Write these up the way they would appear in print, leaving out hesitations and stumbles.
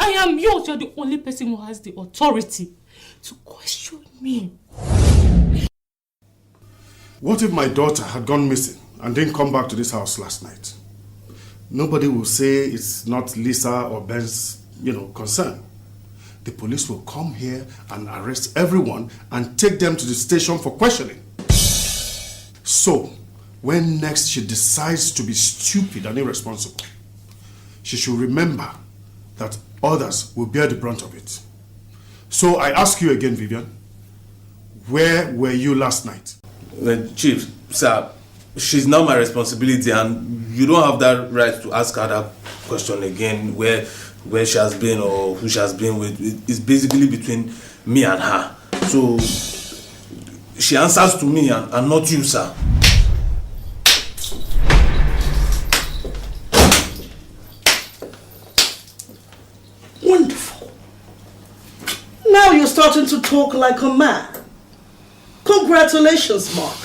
I am yours. You're the only person who has the authority to question me. What if my daughter had gone missing and didn't come back to this house last night? Nobody will say it's not Lisa or Ben's, concern. The police will come here and arrest everyone and take them to the station for questioning. So, when next she decides to be stupid and irresponsible, she should remember that others will bear the brunt of it. So I ask you again, Vivian, where were you last night? Chief, sir, she's now my responsibility and you don't have that right to ask her that question again, where she has been or who she has been with. It's basically between me and her. So she answers to me and not you, sir. Wonderful. Now you're starting to talk like a man. Congratulations, Mark.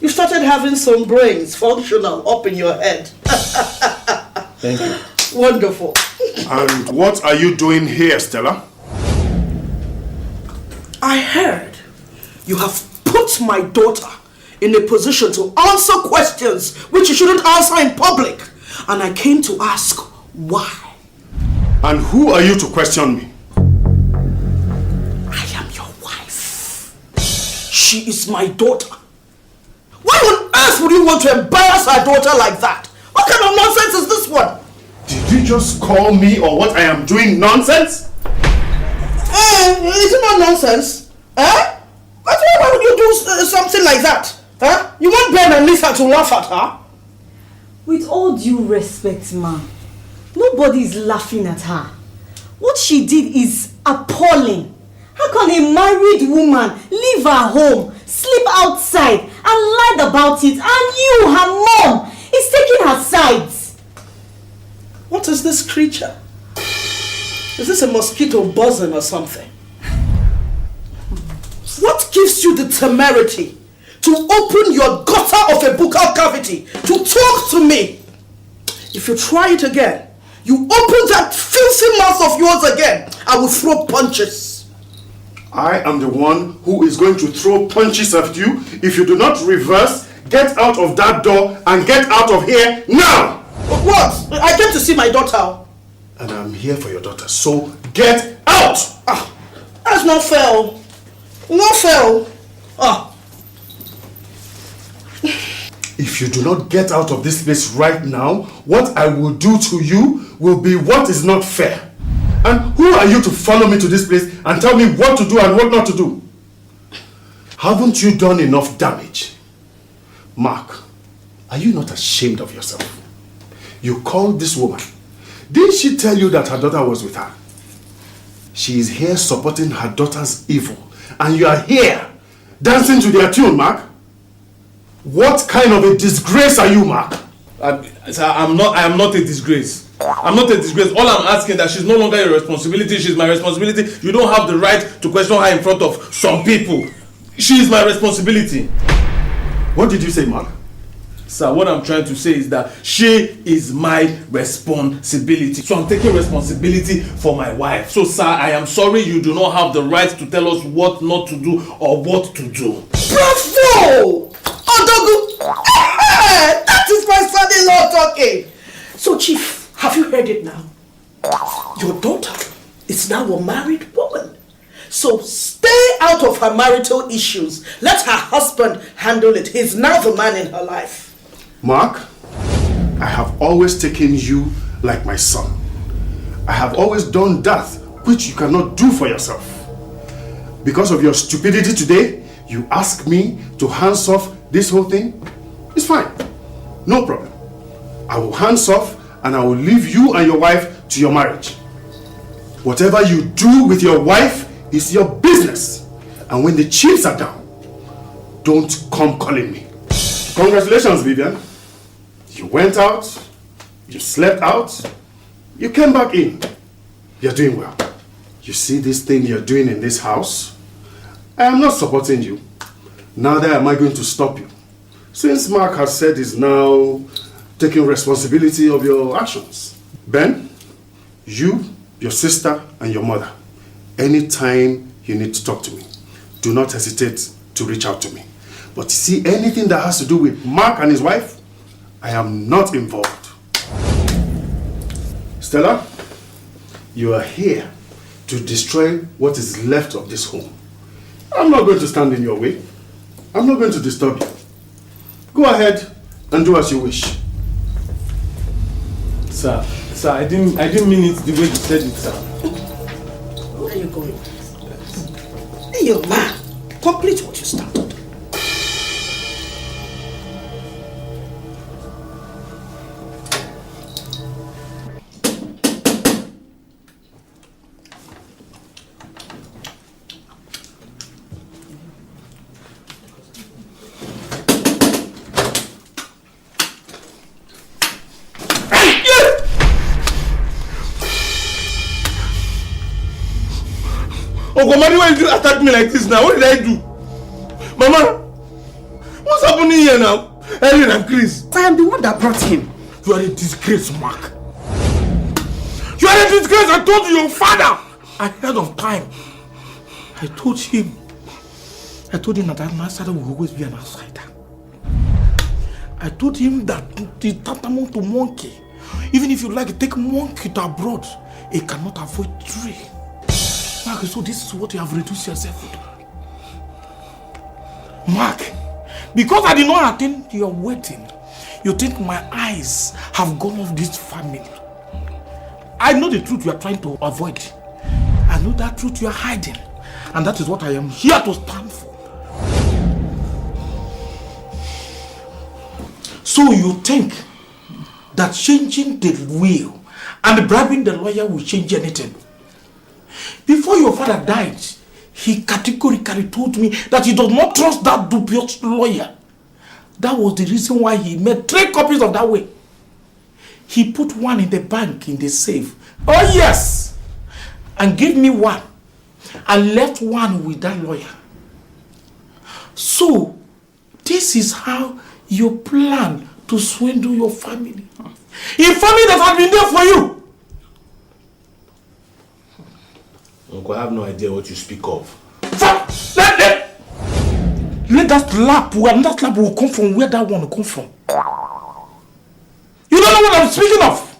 You started having some brains functional up in your head. Thank you. Wonderful. And what are you doing here, Stella? I heard you have put my daughter in a position to answer questions which you shouldn't answer in public. And I came to ask why. And who are you to question me? I am your wife. She is my daughter. Why on earth would you want to embarrass our daughter like that? What kind of nonsense is this one? Did you just call me or what I am doing nonsense? Is it not nonsense? Why would you do something like that? You want Ben and Lisa to laugh at her? With all due respect, ma, nobody is laughing at her. What she did is appalling. How can a married woman leave her home, sleep outside, and lie about it, and you, her mom, is taking her sides? What is this creature? Is this a mosquito buzzing or something? What gives you the temerity to open your gutter of a buccal cavity to talk to me? If you try it again, you open that filthy mouth of yours again, I will throw punches. I am the one who is going to throw punches at you if you do not reverse, get out of that door and get out of here now! What? I came to see my daughter. And I'm here for your daughter, so get out! That's not fair. Not fair. If you do not get out of this place right now, what I will do to you will be what is not fair. And who are you to follow me to this place and tell me what to do and what not to do? Haven't you done enough damage? Mark, are you not ashamed of yourself? You called this woman. Didn't she tell you that her daughter was with her? She is here supporting her daughter's evil. And you are here dancing to their tune, Mark. What kind of a disgrace are you, Mark? Sir, I am not a disgrace. I'm not a disgrace. All I'm asking is that she's no longer your responsibility. She's my responsibility. You don't have the right to question her in front of some people. She is my responsibility. What did you say, Mark? Sir, what I'm trying to say is that she is my responsibility. So I'm taking responsibility for my wife. So, sir, I am sorry you do not have the right to tell us what not to do or what to do. Bravo! Odogu! That is my son-in-law talking. So, Chief, have you heard it now? Your daughter is now a married woman. So stay out of her marital issues. Let her husband handle it. He's now the man in her life. Mark, I have always taken you like my son. I have always done that which you cannot do for yourself. Because of your stupidity today, you ask me to hands off this whole thing? It's fine. No problem. I will hands off and I will leave you and your wife to your marriage. Whatever you do with your wife is your business. And when the chips are down, don't come calling me. Congratulations, Vivian. You went out, you slept out, you came back in. You're doing well. You see this thing you're doing in this house? I am not supporting you. Neither am I going to stop you. Since Mark has said he's now taking responsibility of your actions. Ben, you your sister, and your mother. Anytime you need to talk to me, do not hesitate to reach out to me. But you see, anything that has to do with Mark and his wife, I am not involved. Stella, you are here to destroy what is left of this home. I'm not going to stand in your way. I'm not going to disturb you. Go ahead and do as you wish. Sir, I didn't mean it the way you said it, sir. Where are you going? Hey, your man, complete what you started. Ogomani, why did you attack me like this now? What did I do? Mama, what's happening here now? Ellen and Chris. I am the one that brought him. You are a disgrace, Mark. You are a disgrace. I told your father ahead of time. I told him that that master will always be an outsider. I told him that the tantamount to monkey. Even if you like, take monkey to abroad, it cannot avoid tree. Mark, so this is what you have reduced yourself to. Mark, because I did not attend your wedding, you think my eyes have gone off this family. I know the truth you are trying to avoid. I know that truth you are hiding. And that is what I am here to stand for. So you think that changing the will and bribing the lawyer will change anything? Before your father died, he categorically told me that he does not trust that dubious lawyer. That was the reason why he made 3 copies of that will. He put one in the bank, in the safe. Oh yes! And gave me one. And left one with that lawyer. So, this is how you plan to swindle your family. A family that has been there for you. Uncle, I have no idea what you speak of. Let that slap, and that slap will come from where that one will come from. You don't know what I'm speaking of.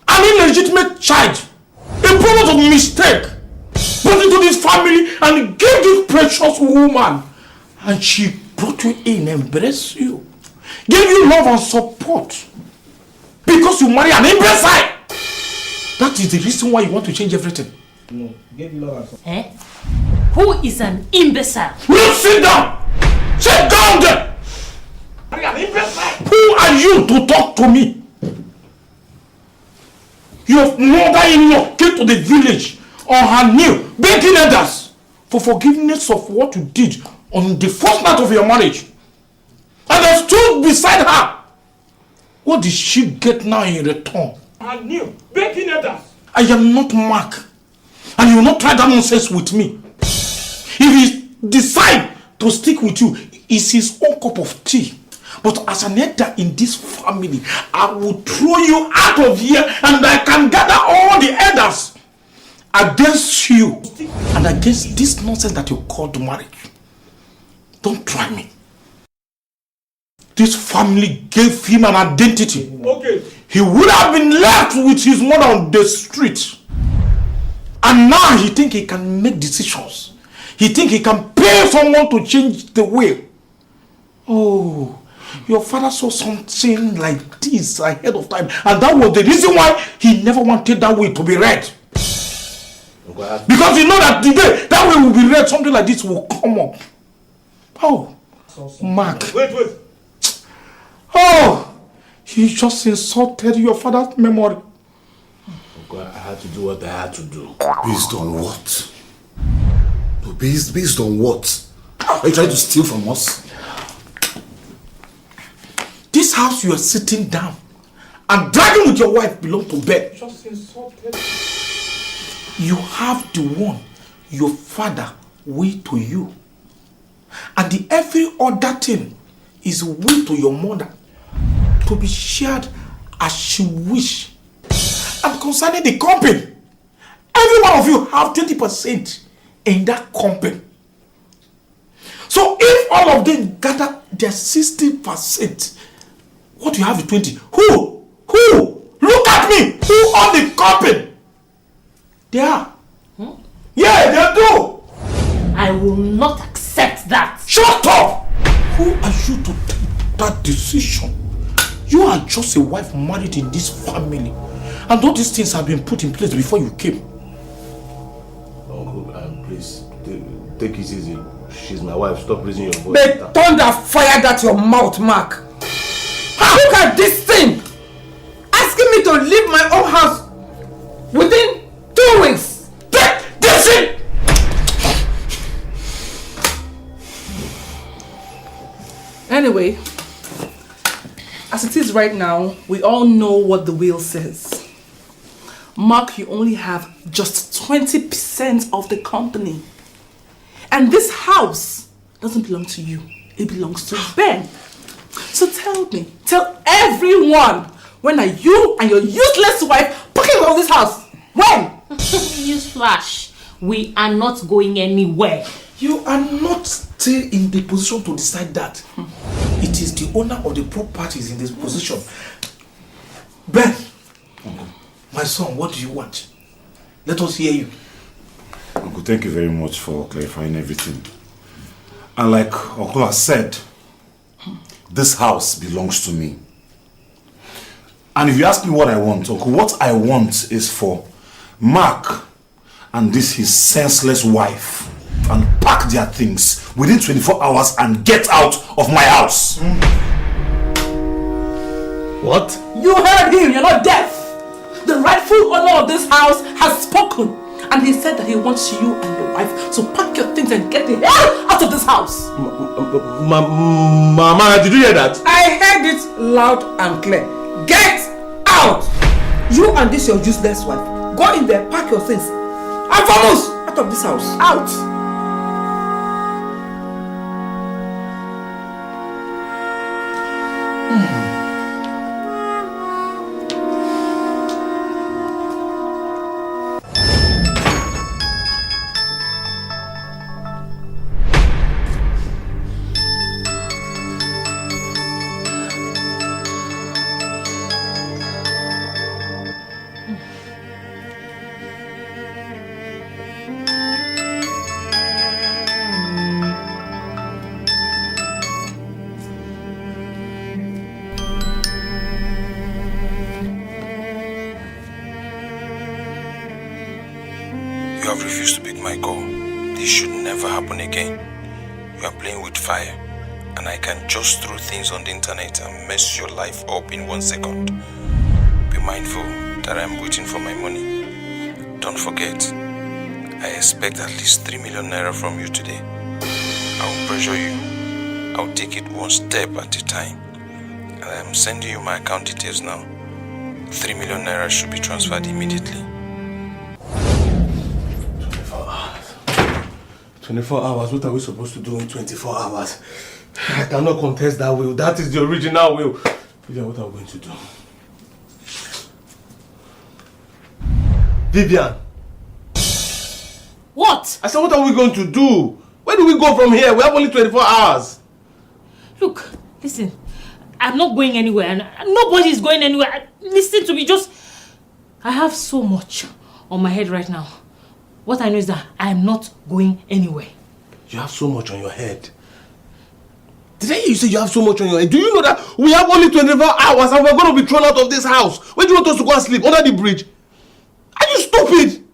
An illegitimate child, a product of mistake, brought into this family and gave this precious woman, and she brought you in, embraced you, gave you love and support because you marry an imbecile. That is the reason why you want to change everything. No, give love and support. Eh? Who is an imbecile? Will you sit down? Sit down there! An imbecile! Who are you to talk to me? Your mother-in-law came to the village on her knee, begging others for forgiveness of what you did on the first night of your marriage. And I stood beside her. What did she get now in return? Her knee, begging others. I am not Mark. And you will not try that nonsense with me. If he decides to stick with you, it's his own cup of tea. But as an elder in this family, I will throw you out of here and I can gather all the elders against you and against this nonsense that you call marriage. Don't try me. This family gave him an identity. Okay. He would have been left with his mother on the street. And now he thinks he can make decisions. He thinks he can pay someone to change the will. Oh, your father saw something like this ahead of time. And that was the reason why he never wanted that will to be read. Because he know that the day that will be read, something like this will come up. Oh, Mark. Wait. Oh, he just insulted your father's memory. I had to do what I had to do. Based on what? Based on what? Are you trying to steal from us? This house you are sitting down and dragging with your wife belong to bed. Just insulted. You have the one your father will to you. And the every other thing is will to your mother to be shared as she wish. And concerning the company, every one of you have 20% in that company. So if all of them gather their 60%, what do you have with 20? Who? Look at me! Who own the company? They are. Yeah, they do! I will not accept that. Shut up! Who are you to take that decision? You are just a wife married in this family. And all these things have been put in place before you came. Uncle, please, take it easy. She's my wife. Stop raising your voice. May thunder fire that your mouth, Mark. Look at this thing! Asking me to leave my own house within 2 weeks. Take this in! Anyway, as it is right now, we all know what the will says. Mark, you only have just 20% of the company. And this house doesn't belong to you. It belongs to Ben. So tell everyone, when are you and your useless wife packing out of this house? When? Newsflash, we are not going anywhere. You are not still in the position to decide that. It is the owner of the properties in this position. Ben, my son, what do you want? Let us hear you. Uncle, thank you very much for clarifying everything. And like Uncle has said, this house belongs to me. And if you ask me what I want, Uncle, what I want is for Mark and this his senseless wife and pack their things within 24 hours and get out of my house. What? You heard him, you're not deaf. The rightful owner of this house has spoken. And he said that he wants you and your wife to pack your things and get the hell out of this house. Mama, did you hear that? I heard it loud and clear. Get out! You and this your useless wife. Go in there, pack your things. And vamos! Out of this house. Out! You have refused to pick my call. This should never happen again. You are playing with fire, and I can just throw things on the internet and mess your life up in 1 second. Be mindful that I'm waiting for my money. Don't forget, I expect at least 3 million naira from you today. I will pressure you. I'll take it one step at a time. And I am sending you my account details now. 3 million naira should be transferred immediately. 24 hours? What are we supposed to do in 24 hours? I cannot contest that will. That is the original will. Vivian, what are we going to do? Vivian! What? I said, what are we going to do? Where do we go from here? We have only 24 hours. Look, listen. I'm not going anywhere and nobody is going anywhere. Listen to me, I have so much on my head right now. What I know is that I'm not going anywhere. You have so much on your head. Did I hear you say you have so much on your head? Do you know that we have only 24 hours and we're going to be thrown out of this house? Where do you want us to go and sleep? Under the bridge? Are you stupid?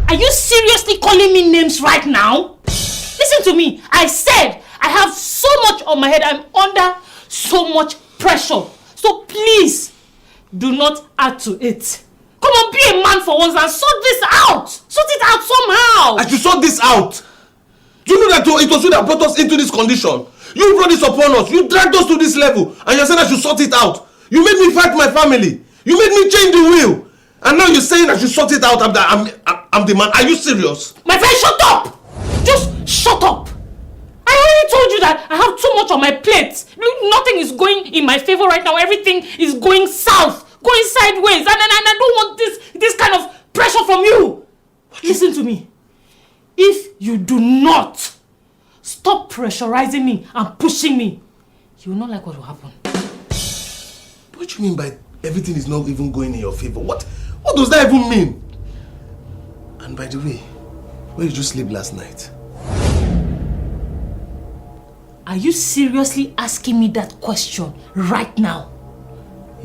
Are you seriously calling me names right now? Listen to me. I said I have so much on my head. I'm under so much pressure. So please, do not add to it. Come on, be a man for once and sort this out. Sort it out somehow. I should sort this out. Do you know that it was you that brought us into this condition? You brought this upon us. You dragged us to this level. And you're saying I should sort it out. You made me fight my family. You made me change the will. And now you're saying I should sort it out. I'm the man. Are you serious? My friend, shut up. Just shut up. I already told you that I have too much on my plate. Nothing is going in my favor right now. Everything is going south. going sideways, and I don't want this kind of pressure from you. Listen to me. If you do not stop pressurizing me and pushing me, you will not like what will happen. What do you mean by everything is not even going in your favor? What does that even mean? And by the way, where did you sleep last night? Are you seriously asking me that question right now?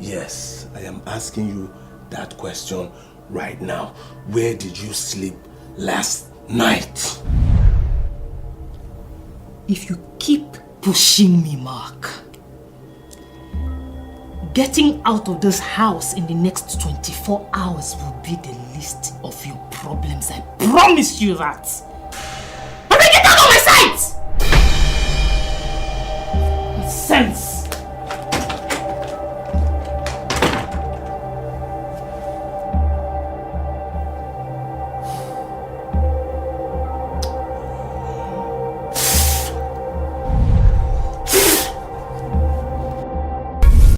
Yes, I am asking you that question right now. Where did you sleep last night? If you keep pushing me, Mark, getting out of this house in the next 24 hours will be the least of your problems. I promise you that. But then get out of my sight! Sense.